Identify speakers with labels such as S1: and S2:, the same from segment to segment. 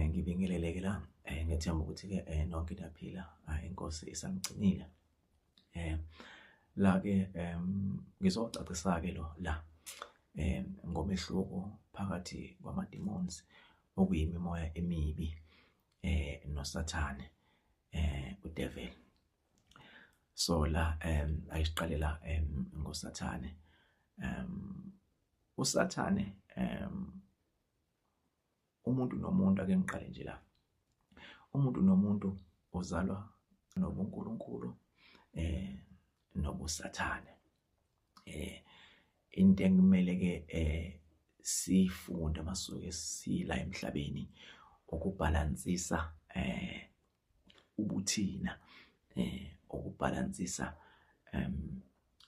S1: Ngibingelele-ke la ngethemba ukuthi-ke nonke niyaphila, inkosi isangigcinile. La-ke ngizocacisa-ke la ngomehluko phakathi kwama-demons okuyimimoya emibi noSathane, udevil. So la ayisiqale la ngoSathane. USathane umuntu nomuntu, ake ngiqale nje la. Umuntu nomuntu uzalwa nobuNkulunkulu nobuSathane. Into ekumele-ke sifunde masuke sila emhlabeni ukubhalansisa ubuthina, ukubhalansisa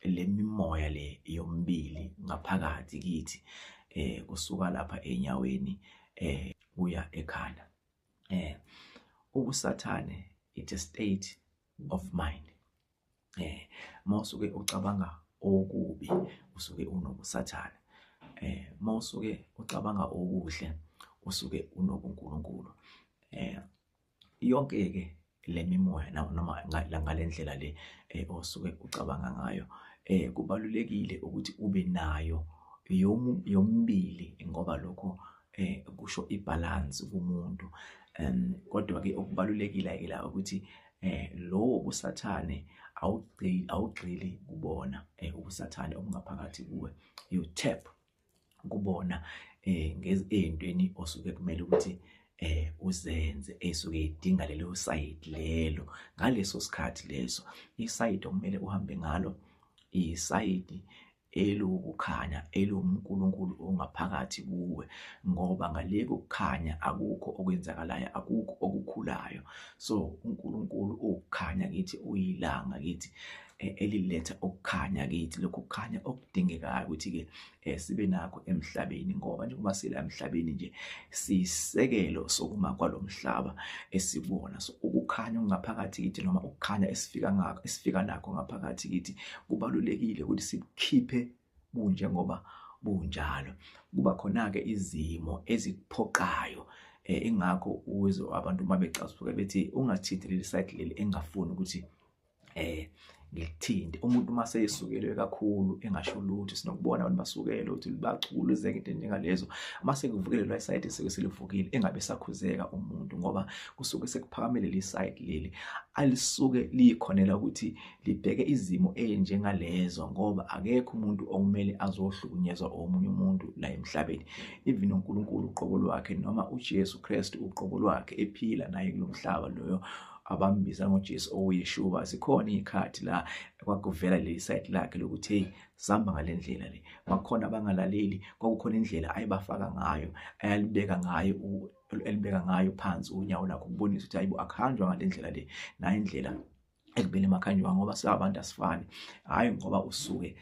S1: le mimoya le yombili ngaphakathi kithi, kusuka lapha enyaweni kuya ekhanda. UbuSathane, it's a state of mind. Mawusuke ucabanga okubi usuke unobuSathane. Mawusuke ucabanga okuhle usuke unobuNkulunkulu. Yonke-ke le mimoya noma ngalendlela le osuke ucabanga ngayo, kubalulekile ukuthi ube nayo yombili, ngoba lokho kusho ibalance kumuntu. Kodwa-ke okubalulekile-ke la ukuthi lo buSathane awugxili kubona. UbuSathane obungaphakathi kuwe, you tap kubona ezintweni osuke kumele ukuthi uzenze esuke idinga lelo sayidi lelo ngaleso sikhathi leso. Isayidi okumele uhambe ngalo isayidi elokukhanya, eloMkulunkulu ongaphakathi kuwe, ngoba ngale kokukhanya akukho okwenzakalayo, akukho okukhulayo. So uNkulunkulu ukukhanya kithi, uyilanga kithi eliletha ukukhanya kithi, lokhu kukhanya okudingekayo ukuthi-ke sibe nakho emhlabeni, ngoba njengoba sila emhlabeni nje siyisekelo sokuma kwalo mhlaba esibona. So ukukhanya okungaphakathi kithi noma ukukhanya esifika nakho ngaphakathi kithi kubalulekile ukuthi sikhiphe bunjengoba bunjalo. Kuba khona-ke izimo ezikuphoqayo, ingakho uzwe abantu uma becasuka bethi ungathinti leli sayidi leli engafuni ukuthi ngikuthinte. Umuntu uma seyisukelwe kakhulu engasho lutho, sinokubona abantu basukelwe ukuthi baculuzeke into njengalezo. Uma sekuvukelelwa isayidi esike selivukile engabe sakhuzeka umuntu, ngoba kusuke sekuphakamele leli sayidi leli alisuke likhonela ukuthi libheke izimo enjengalezo, ngoba akekho umuntu okumele azohlukunyezwa omunye umuntu la emhlabeni. Even uNkulunkulu uqobo lwakhe noma uJesu Kristu uqobo lwakhe ephila naye kulo mhlaba loyo abambiza ngoJesu oyiShuba, zikhona izikhathi la kwakuvela leli sayidi lakhe lokuthi hey, sihamba ngalendlela le. Bakhona abangalaleli, kwakukhona indlela ayebafaka ngayo, elibeka ngayo phansi unyawo lakho ukubonisa ukuthi hayibo akuhanjwa ngalendlela le, nayo indlela ekumele makhanjwa, ngoba sabantu asifani. Hayi ngoba usuke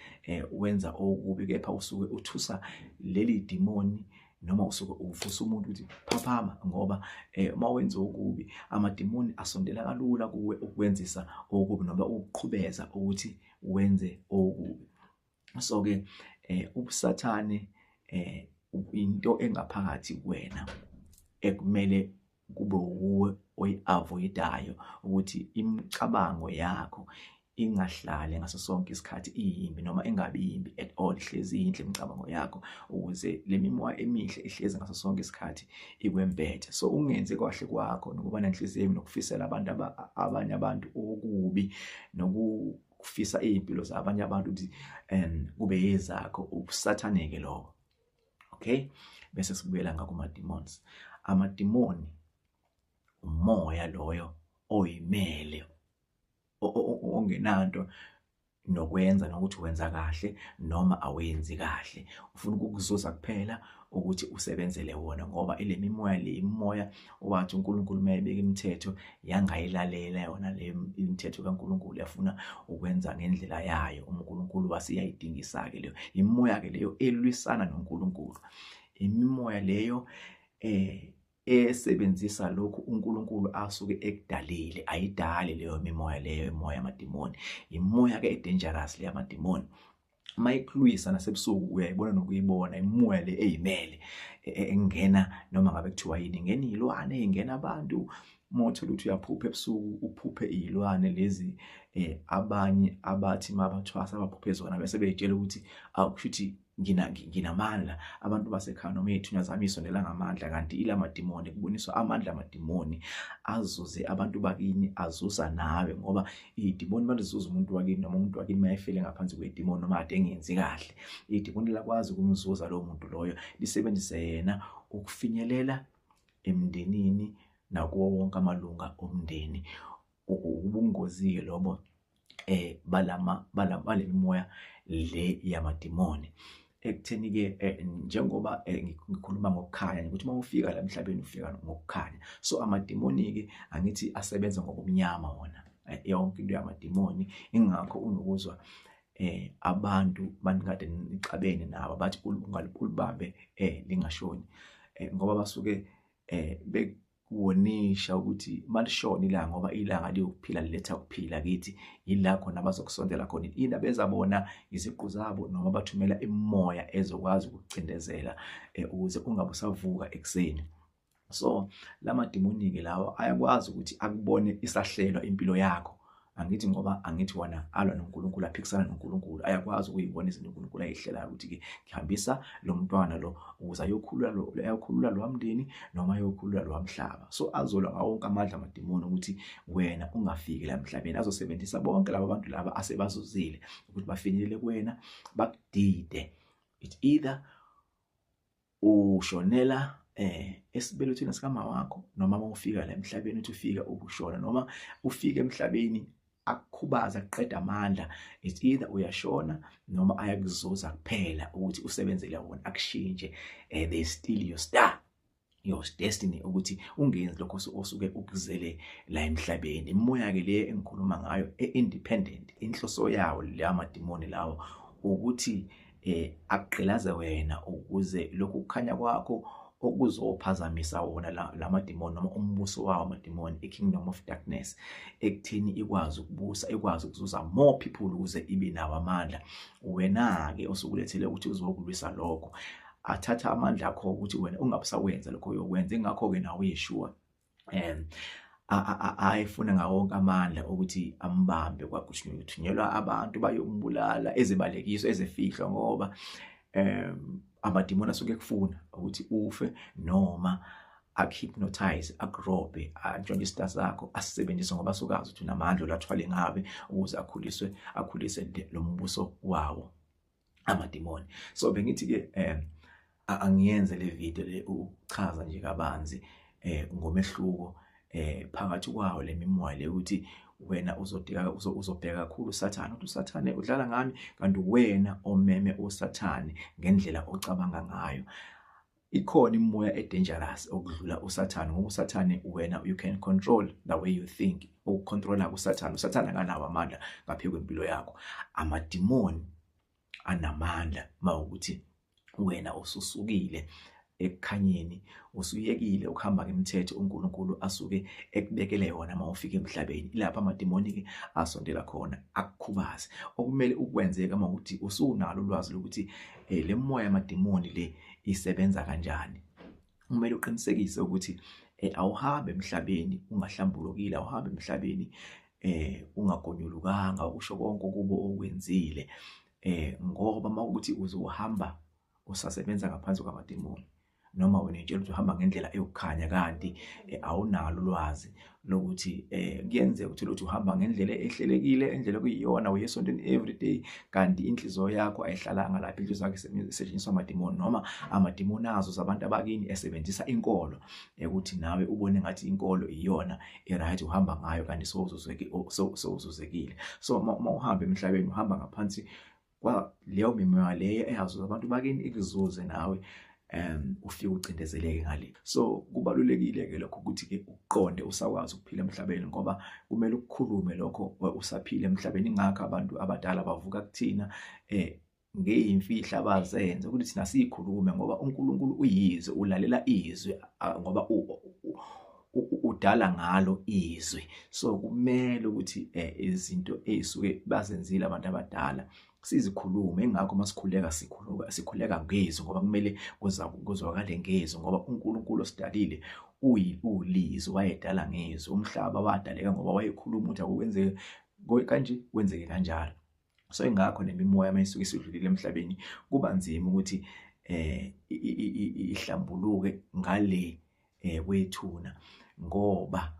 S1: wenza okubi, kepha usuke uthusa leli demoni, noma usuke uvusa umuntu ukuthi phaphama, ngoba uma wenza okubi amademoni asondela kalula kuwe ukwenzisa okubi noma ukuqhubeza ukuthi wenze okubi. So-ke ubuSathane into engaphakathi kuwena ekumele kube wuwe oyi-avoidayo, ukuthi imicabango yakho ingahlali ngaso sonke isikhathi iyimbi noma ingabi yimbi at all, hlezi inhle imicabango yakho, ukuze le mimoya emihle ihlezi ngaso sonke isikhathi ikwembethe. So ungenzi kahle kwakho nokuba nenhliziyo nokufisela abanye abantu okubi, nokufisa izimpilo zabanye abantu ukuthi kube ezakho, ubuSathane-ke lobo. Okay, bese sibuyela ngakuma-demons. Amademoni umoya loyo oyimele, ongenanto nokwenza nokuthi wenza kahle noma awenzi kahle, ufuna ukukuzuza kuphela ukuthi usebenzele wona, ngoba ile mimoya le imoya wathi uNkulunkulu mayebeka imithetho yangayilalela yona le imithetho kaNkulunkulu, yafuna ukwenza ngendlela yayo. uNkulunkulu wasiyayidingisa-ke leyo imoya-ke leyo elwisana noNkulunkulu, imimoya leyo esebenzisa lokhu uNkulunkulu asuke ekudalile. Ayidali leyo mimoya leyo, imoya yamademoni, imoya-ke edangerous le yamademoni. mayikhulwisa nasebusuku uyayibona nokuyibona imimoya le eyimele engena noma ngabe kuthiwa yini ingena izilwane ingena abantu motho ukuthi uyaphupha ebusuku uphuphe izilwane lezi abanye abathi mabathwasa abaphuphe zona bese beyitshela ukuthi akushuthi nginamandla abantu basekhaya noma ethunya zami isondela ngamandla kanti ila madimoni kuboniswa amandla amadimoni azuze abantu bakini azuza nawe ngoba idimoni malizuza umuntu wakini noma umuntu wakini mayefele ngaphansi kwedimoni noma ade engenzi kahle idimoni lakwazi ukumzuza lo muntu loyo lisebenzise yena ukufinyelela emndenini nakuwo wonke amalunga omndeni ubungozi lobo bale mimoya le yamadimoni ekutheni ke njengoba ngikhuluma ngokukhanya ukuthi mawufika la emhlabeni ufika ngokukhanya so amadimoni ke angithi asebenza ngokumnyama wona yonke into yamadimoni ingakho unokuzwa abantu banikade nicabene nabo bathi ungalibambe lingashoni ngoba basuke bekuwonisha ukuthi malishona ilanga ngoba ilanga liyokuphila liletha ukuphila kithi yila khona bazokusondela khona indaba ezabona iziqu zabo noma bathumela imimoya ezokwazi ukucindezela ukuze ungabe usavuka ekseni. So lamadimoni ke lawo ayakwazi ukuthi akubone isahlelwa impilo yakho angithi ngoba angithi wona alwa noNkulunkulu aphikisana noNkulunkulu ayakwazi ukuyibona izinto uNkulunkulu ayihlelayo ukuthi ke ngihambisa lo mntwana lo ukuze ayokhulula lo wamndeni noma ayokhulula lo wamhlaba so azolwa ngawo wonke amandla amadimoni ukuthi wena ungafiki la emhlabeni azosebenzisa bonke laba bantu laba asebazuzile ukuthi bafinyelele kuwena bakudide it either ushonela esibelethweni sikama wakho noma mawufika la emhlabeni uthi ufika ukushona noma ufika emhlabeni akukhubaza aqeda amandla it's either uyashona noma ayakuzuza kuphela ukuthi usebenzele wona akushintshe they steal your star your destiny ukuthi ungenzi lokho osuke ukuzele la emhlabeni imoya ke le engikhuluma ngayo independent inhloso yawo le amadimoni lawo ukuthi aqhilaze wena ukuze lokhu kukhanya kwakho okuzophazamisa wona lamadimoni noma umbuso wawo amadimoni ikingdom of darkness ekuthini ikwazi ukubusa ikwazi ukuzuza more people ukuze ibe nawo amandla wena ke osukulethele ukuthi uzokulwisa lokho athatha amandla akho ukuthi wena ungabusawenza lokho yokwenza ingakho ke nawe uyeshua ayifuna ngawo wonke amandla ukuthi ambambe kwakuthunyelwa abantu bayombulala ezibalekiso ezifihlwa ngoba amadimoni asuke kufuna ukuthi ufe noma akuhypnotize akurobe antshontshe isita sakho asisebenzise ngoba sukazi ukuthi unamandla lathwale ngabe ukuze akhulise lo mbuso wawo amadimoni so bengithi ke angiyenze le video le uchaza nje kabanzi ngomehluko phakathi kwawo le mimoya le ukuthi wena uzobheka kakhulu uSathane ukuthi uSathane udlala ngami kanti wena omeme uSathane ngendlela ocabanga ngayo ikhona imimoya edangerous okudlula uSathane ngoba uSathane wena you can control the way you think ukucontrola uSathane akanawo amandla ngaphe kwempilo yakho amadimoni anamandla mawukuthi wena ususukile ekukhanyeni usuyekile ukuhamba ngemithetho uNkulunkulu asuke ekubekele yona mawufika emhlabeni ilapha amadimoni ke asondela khona akukhubaze okumele ukwenzeka mawukuthi usunalo ulwazi lokuthi le moya yamadimoni le isebenza kanjani kumele uqinisekise ukuthi awuhambe emhlabeni ungahlambulukile awuhambe emhlabeni ungagonyulukanga usho konke kubo okwenzile ngoba mawukuthi uzohamba usasebenza ngaphansi kwamadimoni noma wena utshela ukuthi uhamba ngendlela eyokukhanya kanti awunalo ulwazi lokuthi kuyenzeka ukuthi lothi uhamba ngendlela ehlelekile endlela kuyiyona uyesontweni everyday kanti inhliziyo yakho ayihlalanga lapha inhliziyo yakho isetshenziswa amadimoni noma amadimoni azo zabantu abakini esebenzisa inkolo ukuthi nawe ubone ngathi inkolo iyona right uhamba ngayo kanti sowuzuzekile so mawuhamba emhlabeni uhamba ngaphansi kwa leyo mimoya leyo eyazuza abantu bakini ikuzuze nawe ufike ucindezeleke ngale so kubalulekile ke lokho ukuthi ke uqonde usakwazi ukuphila emhlabeni ngoba kumele ukukhulume lokho usaphila emhlabeni ingakho abantu abadala bavuka kuthina ngeyimfihla abazenze ukuthi thina sikhulume ngoba uNkulunkulu uyizwe ulalela izwi ngoba udala ngalo izwi so kumele ukuthi izinto ezisuke bazenzile abantu abadala sizikhulume. Ingakho masikhuleka sikhuleka ngezwi ngoba kumele kuzwakale ngezwi ngoba uNkulunkulu osidalile ulizwi, wayedala ngezwi. Umhlaba wadaleka ngoba wayekhuluma ukuthi akukwenzeke kanje, kwenzeke kanjalo. So ingakho nemimoya mayisuke isidlulile emhlabeni kuba nzima ukuthi ihlambuluke ngale kwethuna ngoba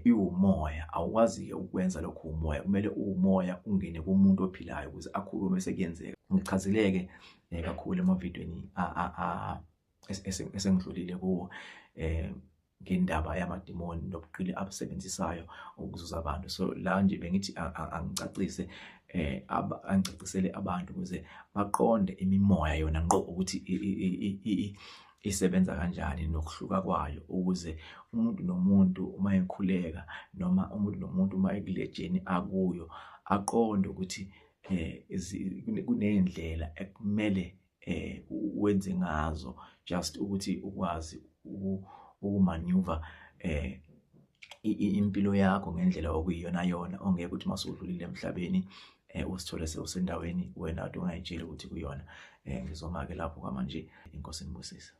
S1: iwumoya. Awukwazi ukwenza lokho umoya, kumele umoya ungene kumuntu ophilayo ukuze akhulume sekuyenzeka. Ngichazileke kakhulu emavidweni esengidlulile kuwo ngendaba yamadimoni nobuqili abusebenzisayo ukuzuza abantu. So la nje bengithi angicacisele abantu ukuze baqonde imimoya yona ngqo ukuthi isebenza kanjani nokuhluka kwayo, ukuze umuntu nomuntu uma ekhuleka noma umuntu nomuntu uma ekulejeni akuyo aqonde ukuthi kunendlela ekumele wenze ngazo, just ukuthi ukwazi ukumanuva impilo yakho ngendlela okuyiyona yona, ongeke ukuthi masudlulile emhlabeni usithole sewusendaweni wena ade ungayitsheli ukuthi kuyona. Ngizoma-ke lapho kwamanje. Inkosi inibusise.